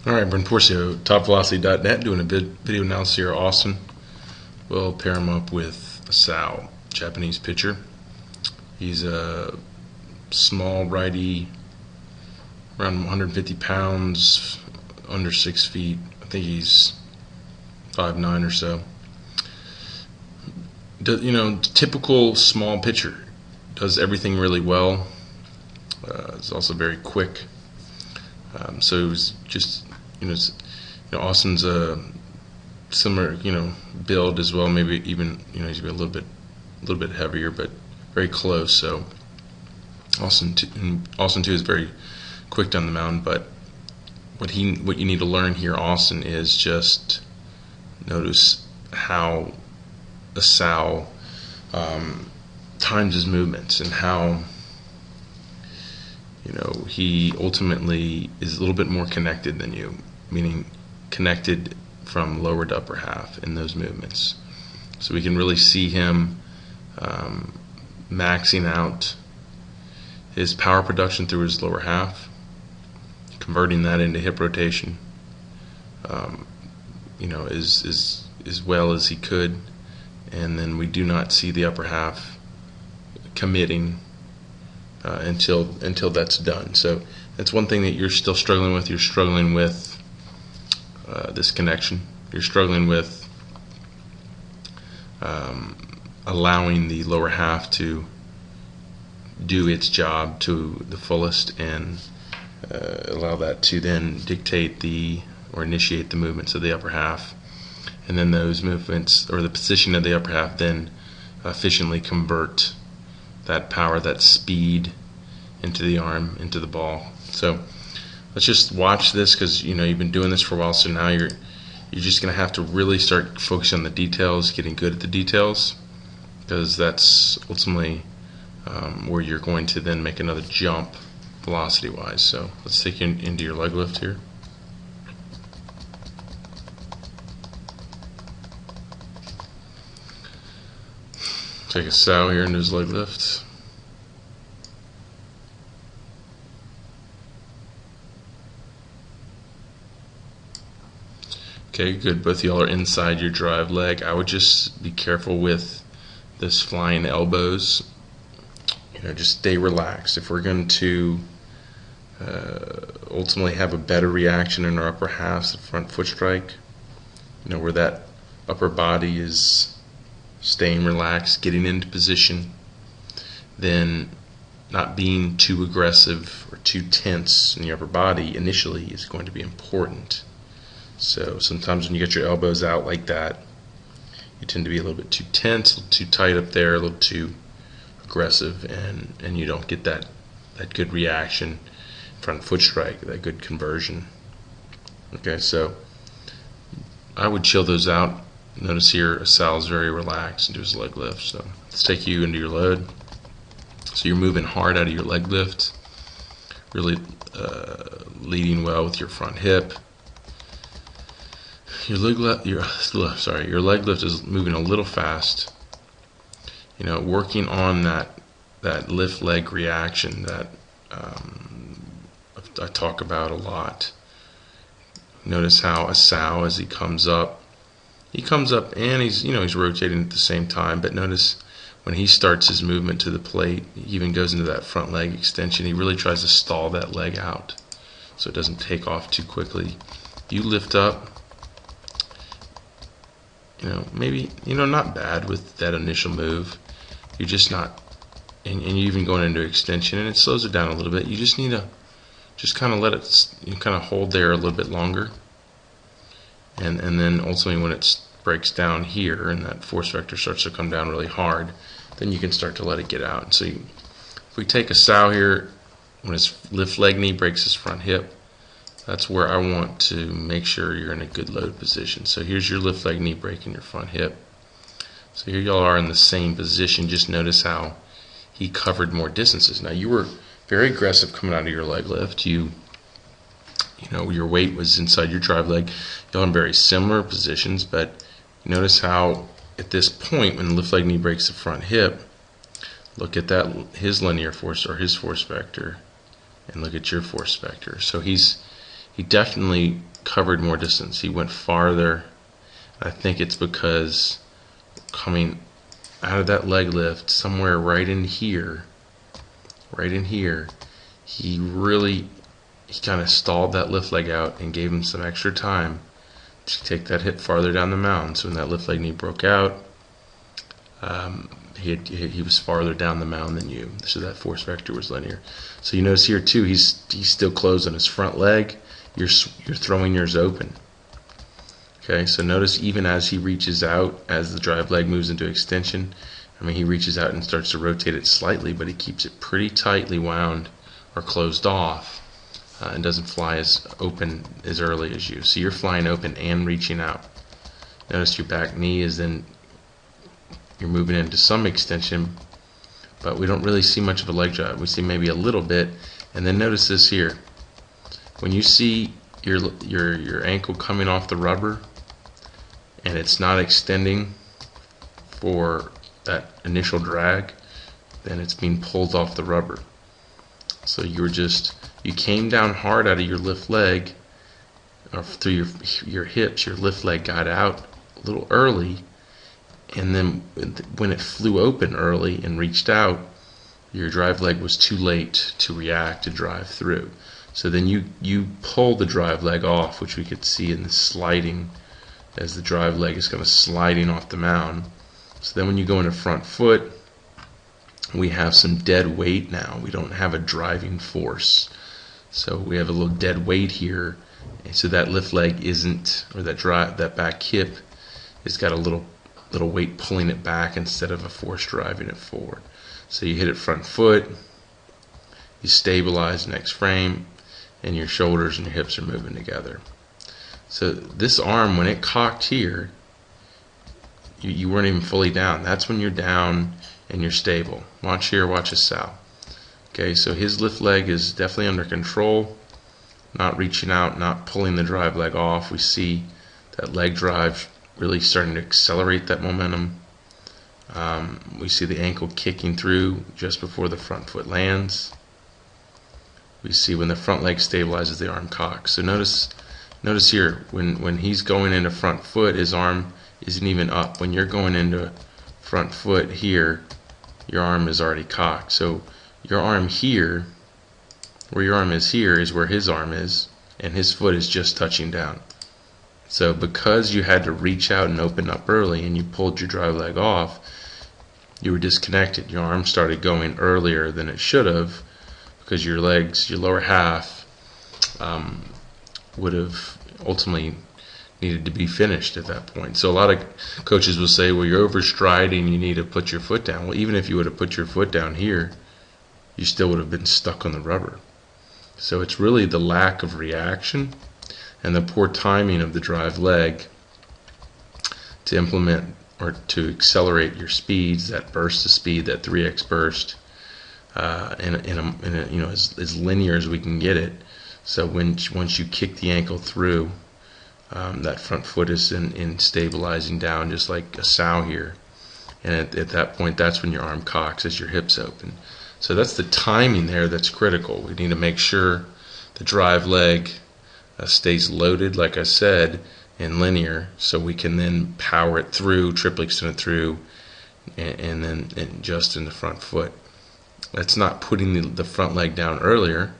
Alright, Brent Porcio, TopVelocity.net, doing a video analysis here of Austin. We'll pair him up with Sal, Japanese pitcher. He's a small righty, around 150 pounds, under 6 feet. I think he's 5'9" or so. Typical small pitcher. Does everything really well. He's also very quick. So it was just, Austin's a similar, build as well. Maybe even, he's a little bit heavier, but very close. So Austin too is very quick down the mound. But what you need to learn here, Austin, is just notice how Sal times his movements and how he ultimately is a little bit more connected than you, meaning connected from lower to upper half in those movements. So we can really see him maxing out his power production through his lower half, converting that into hip rotation, as well as he could, and then we do not see the upper half committing until that's done. So that's one thing that you're still struggling with. You're struggling with this connection. You're struggling with allowing the lower half to do its job to the fullest and allow that to then dictate or initiate the movements of the upper half, and then those movements or the position of the upper half then efficiently convert that power, that speed, into the arm, into the ball. So let's just watch this, because you've been doing this for a while. So now you're just going to have to really start focusing on the details, getting good at the details, because that's ultimately where you're going to then make another jump velocity-wise. So let's take you into your leg lift here. Take a Sal here into his leg lift. Okay, good. Both of y'all are inside your drive leg. I would just be careful with this flying elbows. Just stay relaxed. If we're going to ultimately have a better reaction in our upper halves, the front foot strike, where that upper body is staying relaxed, getting into position, then not being too aggressive or too tense in the upper body initially is going to be important. So sometimes when you get your elbows out like that, you tend to be a little bit too tense, a little too tight up there, a little too aggressive, and you don't get that good reaction, front foot strike, that good conversion. Okay, so I would chill those out. Notice here Sal is very relaxed into his leg lift. So let's take you into your load. So you're moving hard out of your leg lift, really leading well with your front hip. Your leg lift is moving a little fast. Working on that lift leg reaction that I talk about a lot. Notice how Sal, as he comes up and he's rotating at the same time. But notice when he starts his movement to the plate, he even goes into that front leg extension. He really tries to stall that leg out so it doesn't take off too quickly. You lift up. Maybe, not bad with that initial move. You're just not, and you're even going into extension, and it slows it down a little bit. You just need to just kind of let it, kind of hold there a little bit longer. And then ultimately when it breaks down here and that force vector starts to come down really hard, then you can start to let it get out. So if we take a Sal here, when his lift leg knee breaks his front hip, that's where I want to make sure you're in a good load position. So here's your lift leg knee breaking your front hip. So here y'all are in the same position. Just notice how he covered more distances. Now you were very aggressive coming out of your leg lift. Your weight was inside your drive leg. Y'all in very similar positions, but notice how at this point when the lift leg knee breaks the front hip, look at that, his linear force or his force vector, and look at your force vector. So he definitely covered more distance. He went farther. I think it's because coming out of that leg lift, somewhere right in here, he kind of stalled that lift leg out and gave him some extra time to take that hip farther down the mound. So when that lift leg knee broke out, he was farther down the mound than you. So that force vector was linear. So you notice here too, he's still closed on his front leg. You're throwing yours open. Okay, so notice even as he reaches out, as the drive leg moves into extension, he reaches out and starts to rotate it slightly, but he keeps it pretty tightly wound or closed off, and doesn't fly as open as early as you. So you're flying open and reaching out. Notice your back knee is then, you're moving into some extension, but we don't really see much of a leg drive. We see maybe a little bit. And then notice this here. When you see your ankle coming off the rubber and it's not extending for that initial drag, then it's being pulled off the rubber. So you came down hard out of your lift leg, or through your hips. Your lift leg got out a little early, and then when it flew open early and reached out, your drive leg was too late to react to drive through. So then you pull the drive leg off, which we could see in the sliding as the drive leg is kind of sliding off the mound. So then when you go into front foot, we have some dead weight now. We don't have a driving force. So we have a little dead weight here. And so that lift leg isn't, or that back hip has got a little weight pulling it back instead of a force driving it forward. So you hit it front foot, you stabilize next frame, and your shoulders and your hips are moving together. So this arm, when it cocked here, you weren't even fully down. That's when you're down and you're stable. Watch here, watch his Sal. Okay, so his lift leg is definitely under control, not reaching out, not pulling the drive leg off. We see that leg drive really starting to accelerate that momentum. We see the ankle kicking through just before the front foot lands. We see when the front leg stabilizes, the arm cocks. So notice here, when he's going into front foot, his arm isn't even up. When you're going into front foot here, your arm is already cocked. So your arm here, where your arm is here, is where his arm is, and his foot is just touching down. So because you had to reach out and open up early and you pulled your drive leg off, you were disconnected. Your arm started going earlier than it should have, because your legs, your lower half, would have ultimately needed to be finished at that point. So a lot of coaches will say, well, you're overstriding, you need to put your foot down. Well, even if you would have put your foot down here, you still would have been stuck on the rubber. So it's really the lack of reaction and the poor timing of the drive leg to implement or to accelerate your speeds, that burst of speed, that 3x burst, in a as linear as we can get it. So once you kick the ankle through, that front foot is in stabilizing down, just like a sow here. And at that point, that's when your arm cocks as your hips open. So that's the timing there that's critical. We need to make sure the drive leg stays loaded, like I said, and linear, so we can then power it through, triple extend it through, and then adjust in the front foot. That's not putting the front leg down earlier.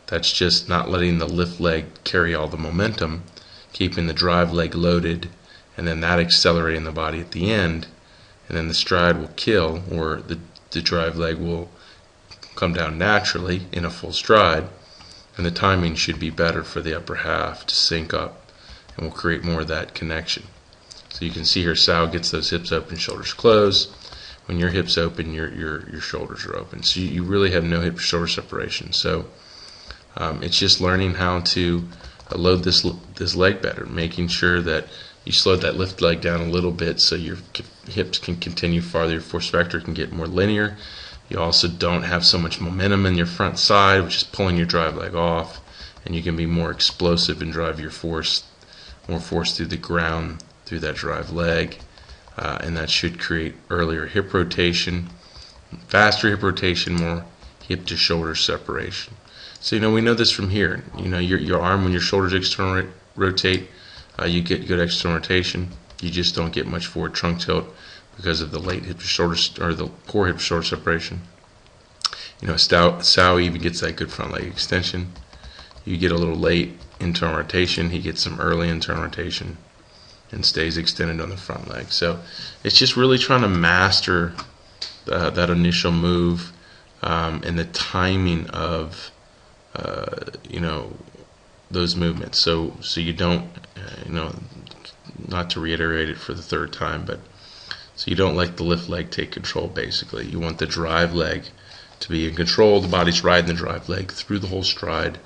That's just not letting the lift leg carry all the momentum, keeping the drive leg loaded, and then that accelerating the body at the end, and then the stride will kill, or the drive leg will come down naturally in a full stride, and the timing should be better for the upper half to sync up, and will create more of that connection. So you can see here Sal gets those hips open, shoulders close. When your hips open, your shoulders are open. So you really have no hip shoulder separation. So it's just learning how to load this leg better, making sure that you slow that lift leg down a little bit so your hips can continue farther, your force vector can get more linear. You also don't have so much momentum in your front side, which is pulling your drive leg off, and you can be more explosive and drive your more force through the ground through that drive leg, and that should create earlier hip rotation, faster hip rotation, more hip to shoulder separation. So we know this from here. Your arm, when your shoulders rotate, you get good external rotation. You just don't get much forward trunk tilt because of the late hip to shoulder, or the poor hip to shoulder separation. Sow even gets that good front leg extension. You get a little late internal rotation, he gets some early internal rotation and stays extended on the front leg. So it's just really trying to master that initial move and the timing of those movements. So you don't not to reiterate it for the third time, but so you don't let the lift leg take control. Basically, you want the drive leg to be in control. The body's riding the drive leg through the whole stride.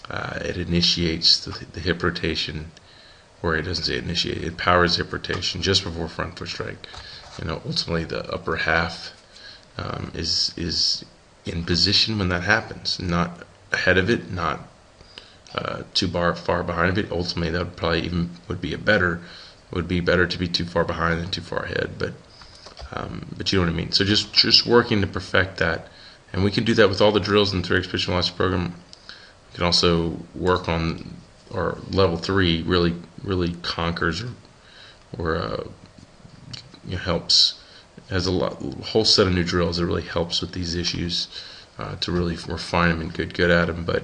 It initiates the hip rotation, or it doesn't say initiate, it powers hip rotation just before front foot strike. Ultimately the upper half is in position when that happens, not ahead of it, not too far behind of it. Ultimately that would probably would be better to be too far behind than too far ahead, but you know what I mean. So just working to perfect that, and we can do that with all the drills in the 3X Pitch Velocity program. You can also work on, or level 3 really conquers or helps, has a whole set of new drills that really helps with these issues to really refine them and get good at them. But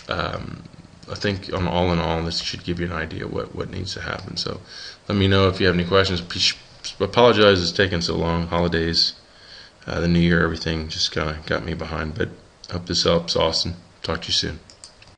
I think all in all, this should give you an idea what needs to happen. So let me know if you have any questions. Apologize it's taking so long. Holidays, the new year, everything just kind of got me behind. But I hope this helps. Austin, talk to you soon.